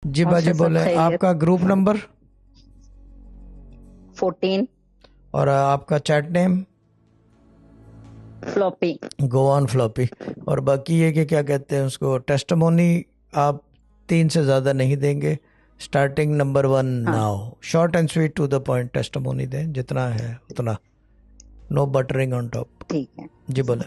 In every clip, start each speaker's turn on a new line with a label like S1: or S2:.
S1: जी
S2: और
S1: बाजी
S2: सब
S1: बोले,
S2: खैरियत।
S1: आपका ग्रुप नंबर
S2: 14
S1: और आपका chat name.
S2: Floppy.
S1: Go on floppy. और बाकी ये कि क्या कहते हैं उसको, टेस्टिमोनी आप 3 से ज़्यादा नहीं देंगे। स्टार्टिंग नंबर 1
S2: हाँ
S1: now. Short and sweet to the point testimony दें, जितना है उतना। No buttering on top.
S2: ठीक है।
S1: जी बोले।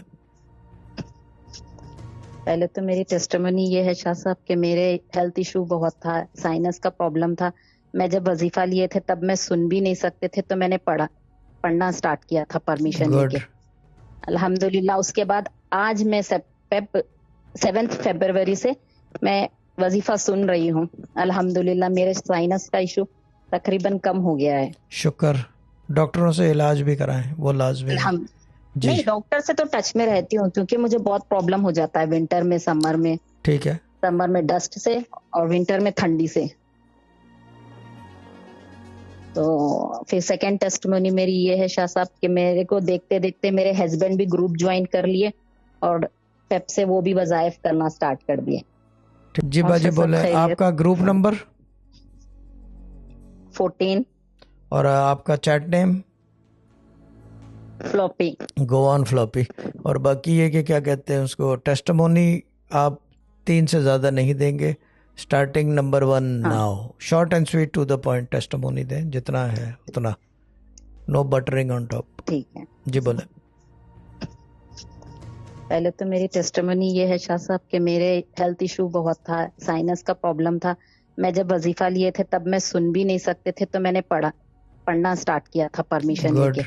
S2: पहले तो मेरी टेस्टिमनी ये है शाह साहब कि मेरे हेल्थ इशू बहुत था, साइनस का प्रॉब्लम था। मैं जब वजीफा लिए थे तब मैं सुन भी नहीं सकते थे, तो मैंने पढ़ना स्टार्ट किया था परमिशन
S1: गुड।
S2: लेके। अल्हम्दुलिल्लाह उसके बाद आज मैं 7 फरवरी से मैं वजीफा सुन रही हूँ। अल्हम्दुलिल्लाह मेरे साइनस का इशू तकरीबन कम हो गया है।
S1: शुक्र। डॉक्टरों से इलाज भी कराएं, वो लाजमी है।
S2: हम
S1: जी।
S2: नहीं, डॉक्टर से तो टच में रहती हूँ क्योंकि मुझे बहुत प्रॉब्लम हो जाता है विंटर में, समर में।
S1: ठीक है।
S2: समर में डस्ट से और विंटर में ठंडी से। तो फिर सेकंड टेस्टिमोनी मेरी ये है शाह साहब कि मेरे को देखते देखते मेरे हस्बैंड भी ग्रुप ज्वाइन कर लिए और फेब से वो भी वजायफ करना स्टार्ट कर दिए।
S1: जी
S2: और
S1: बाजी
S2: सब
S1: बोले,
S2: खैरियत।
S1: आपका ग्रुप नंबर
S2: 14
S1: और आपका chat name.
S2: Floppy.
S1: Go on floppy. और बाकी ये कि क्या कहते हैं उसको, टेस्टिमोनी आप 3 से ज़्यादा नहीं देंगे। स्टार्टिंग नंबर 1
S2: हाँ
S1: now. Short and sweet to the point testimony दें, जितना है उतना। No buttering on top.
S2: ठीक है।
S1: जी बोले।
S2: पहले तो मेरी टेस्टिमनी ये है शाह साहब कि मेरे हेल्थ इशू बहुत था, साइनस का प्रॉब्लम था। मैं जब वजीफा लिए थे तब मैं सुन भी नहीं सकते थे, तो मैंने पढ़ना स्टार्ट किया था परमिशन
S1: गुड।
S2: लेके।